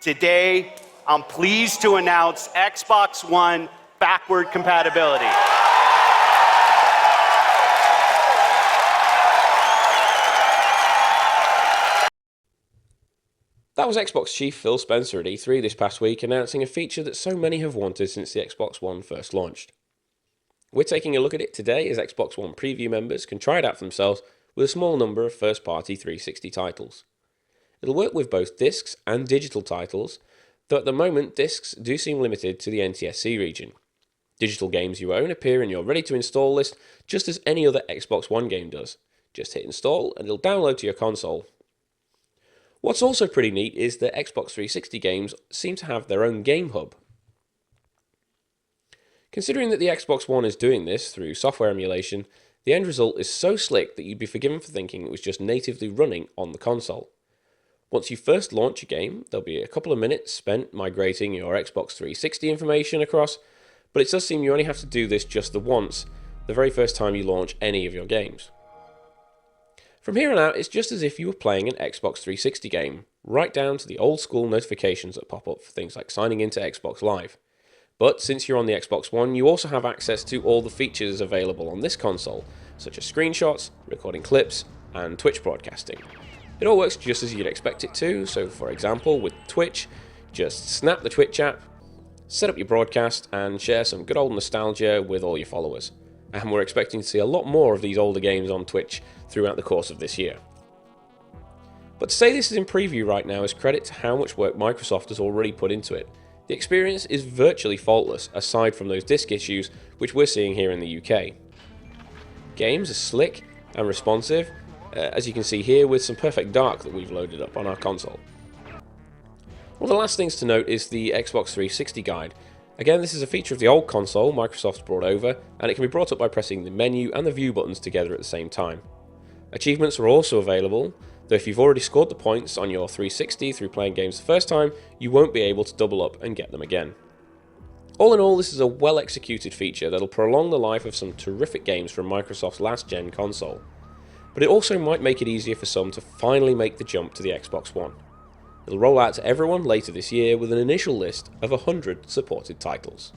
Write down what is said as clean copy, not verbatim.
Today, I'm pleased to announce Xbox One backward compatibility. That was Xbox chief Phil Spencer at E3 this past week, announcing a feature that so many have wanted since the Xbox One first launched. We're taking a look at it today as Xbox One preview members can try it out for themselves with a small number of first-party 360 titles. It'll work with both discs and digital titles, though at the moment discs do seem limited to the NTSC region. Digital games you own appear in your ready-to-install list just as any other Xbox One game does. Just hit install and it'll download to your console. What's also pretty neat is that Xbox 360 games seem to have their own game hub. Considering that the Xbox One is doing this through software emulation, the end result is so slick that you'd be forgiven for thinking it was just natively running on the console. Once you first launch a game, there'll be a couple of minutes spent migrating your Xbox 360 information across, but it does seem you only have to do this just the once, the very first time you launch any of your games. From here on out, it's just as if you were playing an Xbox 360 game, right down to the old school notifications that pop up for things like signing into Xbox Live. But since you're on the Xbox One, you also have access to all the features available on this console, such as screenshots, recording clips, and Twitch broadcasting. It all works just as you'd expect it to, so for example, with Twitch, just snap the Twitch app, set up your broadcast, and share some good old nostalgia with all your followers. And we're expecting to see a lot more of these older games on Twitch throughout the course of this year. But to say this is in preview right now is credit to how much work Microsoft has already put into it. The experience is virtually faultless, aside from those disk issues which we're seeing here in the UK. Games are slick and responsive, as you can see here with some Perfect Dark that we've loaded up on our console. One of the last things to note is the Xbox 360 guide. Again, this is a feature of the old console Microsoft's brought over, and it can be brought up by pressing the menu and the view buttons together at the same time. Achievements are also available, though if you've already scored the points on your 360 through playing games the first time, you won't be able to double up and get them again. All in all, this is a well-executed feature that'll prolong the life of some terrific games from Microsoft's last-gen console. But it also might make it easier for some to finally make the jump to the Xbox One. It'll roll out to everyone later this year with an initial list of 100 supported titles.